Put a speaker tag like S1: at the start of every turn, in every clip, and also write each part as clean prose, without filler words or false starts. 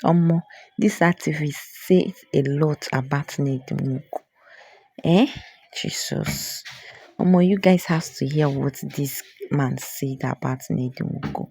S1: Omo, this activist says a lot about Ned Nwoko. Eh? Jesus. Omo, you guys have to hear what this man said about Ned Nwoko.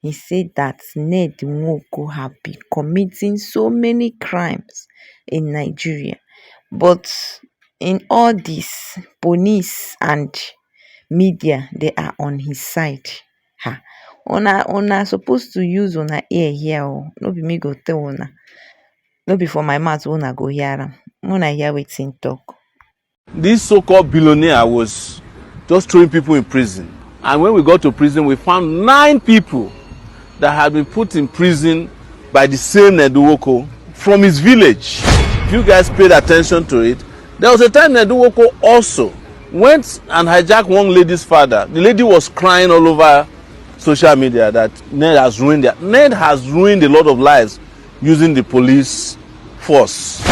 S1: He said that Ned Nwoko have been committing so many crimes in Nigeria. But in all this, police and media, they are on his side. Ha. Una supposed to use una ear here oh. No be me go tell una. No be for my mouth una go hear am. Una hear wetin talk.
S2: This so-called billionaire was just throwing people in prison. And when we got to prison, we found 9 people that had been put in prison by the same Neduwoko from his village. If you guys paid attention to it, there was a time Neduwoko also went and hijacked one lady's father. The lady was crying all over social media that Ned has ruined their. Ned has ruined a lot of lives using the police force.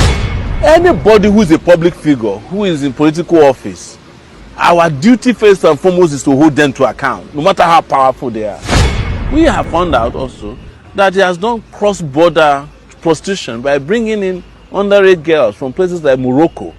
S2: Anybody who is a public figure, who is in political office, our duty first and foremost is to hold them to account, no matter how powerful they are. We have found out also that he has done cross-border prostitution by bringing in underage girls from places like Morocco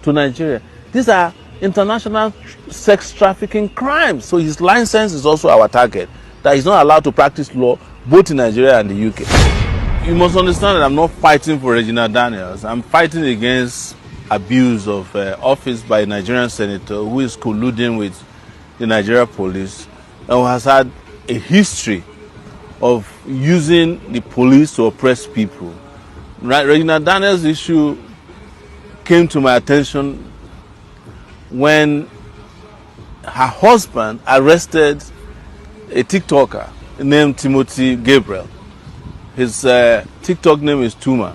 S2: to Nigeria. These are international sex trafficking crimes. So his license is also our target, that he's not allowed to practice law both in Nigeria and the UK. You must understand that I'm not fighting for Regina Daniels. I'm fighting against abuse of office by a Nigerian senator who is colluding with the Nigeria police and who has had a history of using the police to oppress people. Right? Regina Daniels' issue came to my attention when her husband arrested a TikToker named Timothy Gabriel. His TikTok name is Tuma,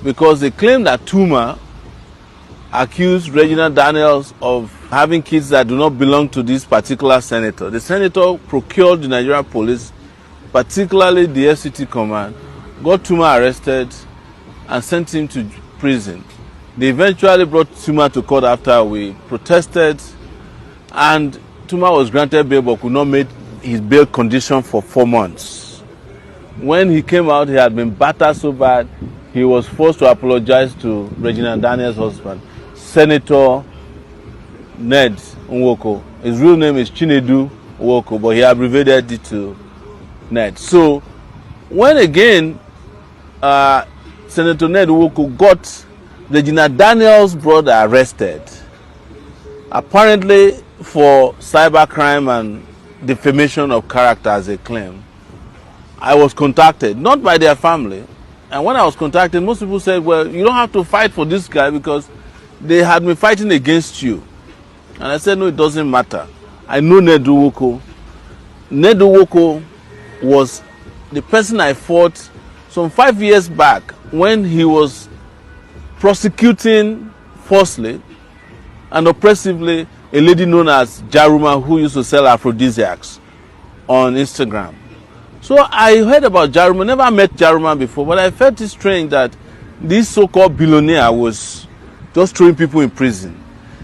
S2: because they claim that Tuma accused Regina Daniels of having kids that do not belong to this particular senator. The senator procured the Nigerian police, particularly the FCT command, got Tuma arrested and sent him to prison. They eventually brought Tuma to court after we protested, and Tuma was granted bail but could not meet his bail condition for 4 months. When he came out, he had been battered so bad, he was forced to apologize to Regina Daniels' husband, Senator Ned Nwoko. His real name is Chinedu Nwoko, but he abbreviated it to Ned. So, when again Senator Ned Nwoko got Regina Daniels' brother arrested, apparently for cybercrime and defamation of character as a claim, I was contacted, not by their family. And when I was contacted, most people said, well, you don't have to fight for this guy because they had been fighting against you. And I said, no, it doesn't matter. I know Ned Nwoko. Ned Nwoko was the person I fought some 5 years back when he was prosecuting falsely and oppressively a lady known as Jaruma who used to sell aphrodisiacs on Instagram. So I heard about Jaruma, never met Jaruma before, but I felt it strange that this so-called billionaire was just throwing people in prison.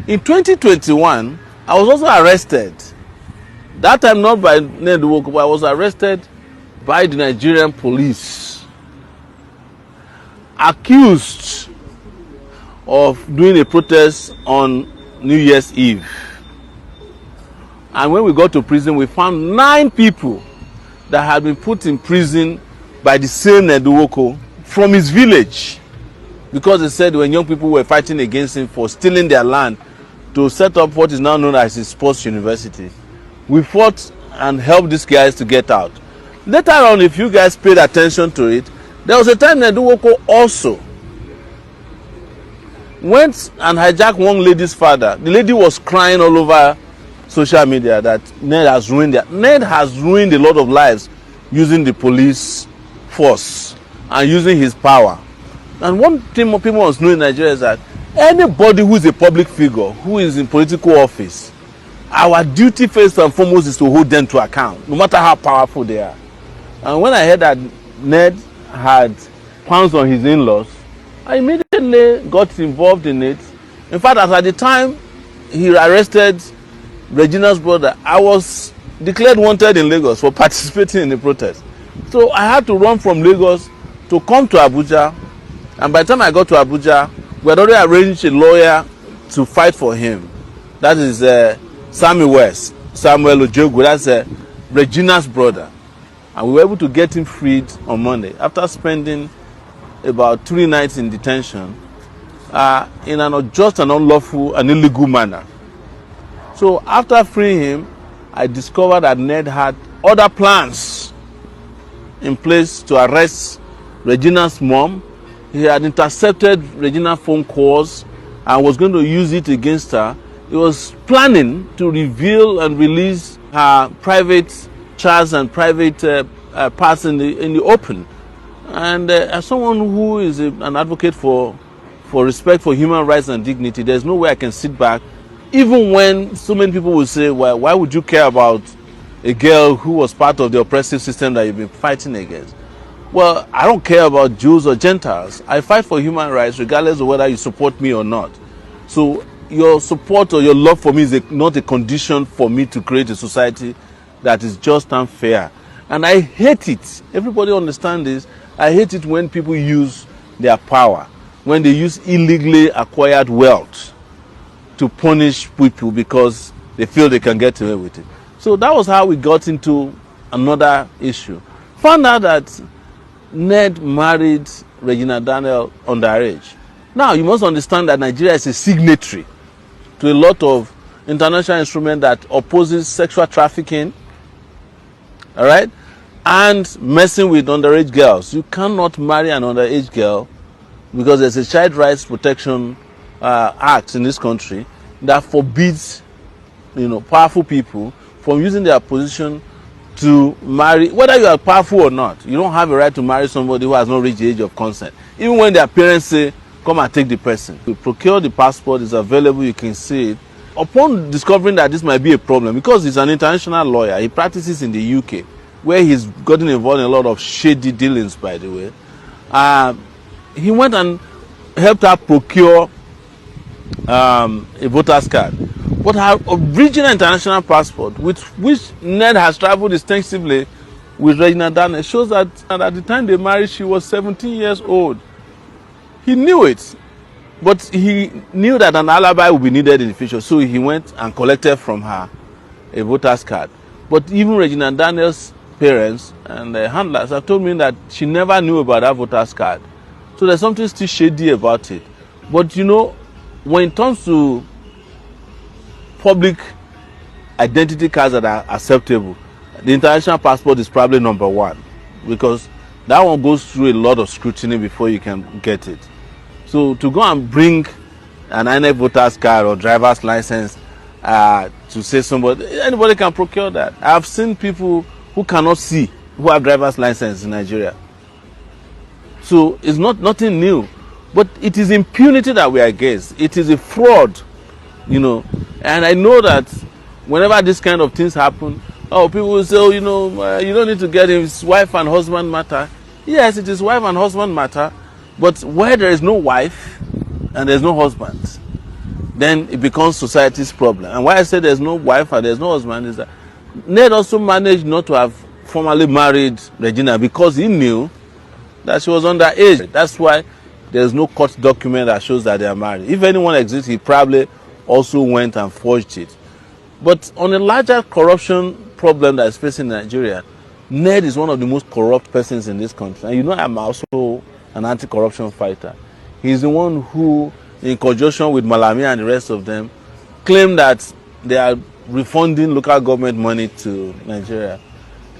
S2: In 2021, I was also arrested. That time not by Ned Nwoko, but I was arrested by the Nigerian police, accused of doing a protest on New Year's Eve. And when we got to prison, we found 9 people that had been put in prison by the same Ned Nwoko from his village, because they said when young people were fighting against him for stealing their land to set up what is now known as his sports university. We fought and helped these guys to get out. Later on, if you guys paid attention to it, there was a time Ned Nwoko also went and hijacked one lady's father. The lady was crying all over social media that Ned has ruined their. Ned has ruined a lot of lives using the police force and using his power. And one thing people must know in Nigeria is that anybody who is a public figure, who is in political office, our duty first and foremost is to hold them to account, no matter how powerful they are. And when I heard that Ned had pounced on his in-laws, I immediately got involved in it. In fact, as at the time he arrested Regina's brother, I was declared wanted in Lagos for participating in the protest. So I had to run from Lagos to come to Abuja. And by the time I got to Abuja, we had already arranged a lawyer to fight for him. That is Samuel Ojogu. That's Regina's brother. And we were able to get him freed on Monday after spending about 3 nights in detention in an unjust and unlawful and illegal manner. So after freeing him, I discovered that Ned had other plans in place to arrest Regina's mom. He had intercepted Regina's phone calls and was going to use it against her. He was planning to reveal and release her private chats and private parts in the open. And as someone who is an advocate for respect for human rights and dignity, there's no way I can sit back, even when so many people will say, well, why would you care about a girl who was part of the oppressive system that you've been fighting against? Well, I don't care about Jews or Gentiles. I fight for human rights regardless of whether you support me or not. So your support or your love for me is not a condition for me to create a society that is just and fair. And I hate it. Everybody understands this. I hate it when people use their power, when they use illegally acquired wealth to punish people because they feel they can get away with it. So that was how we got into another issue. Found out that Ned married Regina Daniels underage. Now, you must understand that Nigeria is a signatory to a lot of international instruments that opposes sexual trafficking, all right, and messing with underage girls. You cannot marry an underage girl because there's a Child Rights Protection Act in this country that forbids, powerful people from using their position to marry, whether you are powerful or not. You don't have a right to marry somebody who has not reached the age of consent, even when their parents say, come and take the person. You procure the passport, it's available, you can see it. Upon discovering that this might be a problem, because he's an international lawyer, he practices in the UK, where he's gotten involved in a lot of shady dealings, by the way, he went and helped her procure a voter's card. But her original international passport, with which Ned has traveled extensively with Regina Daniels, shows that at the time they married, she was 17 years old. He knew it, but he knew that an alibi would be needed in the future, so he went and collected from her a voter's card. But even Regina Daniels' parents and the handlers have told me that she never knew about that voter's card. So there's something still shady about it. But when it comes to public identity cards that are acceptable, the international passport is probably number one, because that one goes through a lot of scrutiny before you can get it. So to go and bring an INEC voter's card or driver's license to say anybody can procure that. I've seen people who cannot see who have driver's license in Nigeria. So it's nothing new, but it is impunity that we are against. It is a fraud, and I know that whenever this kind of things happen, people will say, you don't need to get him. It's wife and husband matter. Yes, it is wife and husband matter, but where there is no wife and there's no husband, then it becomes society's problem. And why I say there's no wife and there's no husband is that Ned also managed not to have formally married Regina because he knew that she was underage. That's why there's no court document that shows that they are married. If anyone exists, he probably also went and forged it. But on a larger corruption problem that is facing Nigeria, Ned is one of the most corrupt persons in this country. And I'm also an anti-corruption fighter. He's the one who, in conjunction with Malami and the rest of them, claim that they are refunding local government money to Nigeria.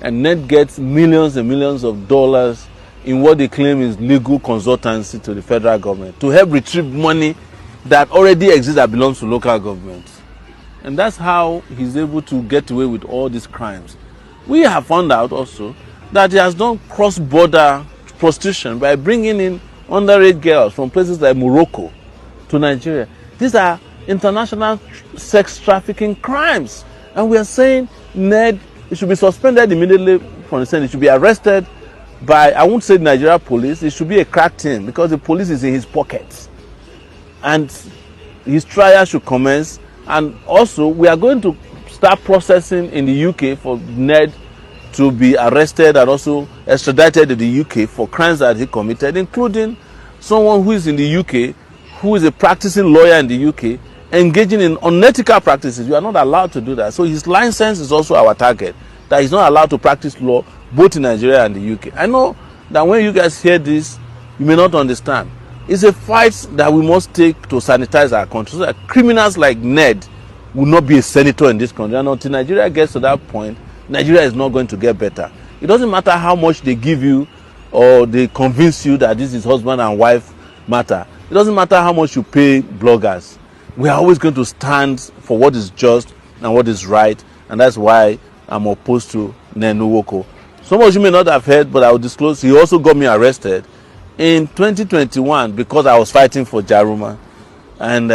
S2: And Ned gets millions and millions of dollars in what they claim is legal consultancy to the federal government to help retrieve money that already exists that belongs to local governments. And that's how he's able to get away with all these crimes. We have found out also that he has done cross-border prostitution by bringing in underage girls from places like Morocco to Nigeria. These are international sex trafficking crimes. And we are saying Ned should be suspended immediately from the Senate. He should be arrested by, I won't say Nigeria police, it should be a crack team because the police is in his pockets. And his trial should commence. And also, we are going to start processing in the UK for Ned to be arrested and also extradited to the UK for crimes that he committed, including someone who is in the UK, who is a practicing lawyer in the UK, engaging in unethical practices. You are not allowed to do that. So his license is also our target, that he's not allowed to practice law both in Nigeria and the UK. I know that when you guys hear this, you may not understand. It's a fight that we must take to sanitize our country so that criminals like Ned will not be a senator in this country. And until Nigeria gets to that point, Nigeria is not going to get better. It doesn't matter how much they give you or they convince you that this is husband and wife matter. It doesn't matter how much you pay bloggers. We are always going to stand for what is just and what is right, and that's why I'm opposed to Ned Nwoko. Some of you may not have heard, but I will disclose, he also got me arrested in 2021 because I was fighting for Jaruma, and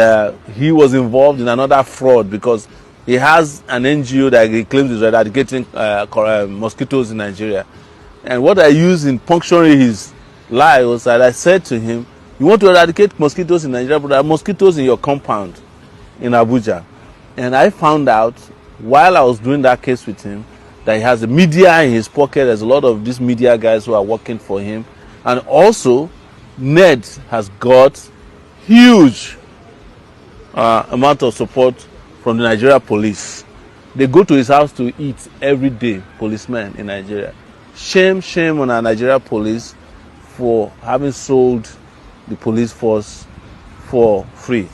S2: he was involved in another fraud because he has an NGO that he claims is eradicating mosquitoes in Nigeria. And what I used in puncturing his lie was that I said to him, you want to eradicate mosquitoes in Nigeria, but there are mosquitoes in your compound in Abuja. And I found out while I was doing that case with him that he has the media in his pocket. There's a lot of these media guys who are working for him. And also, Ned has got huge amount of support from the Nigeria police. They go to his house to eat every day, policemen in Nigeria. Shame on our Nigeria police for having sold the police force for free.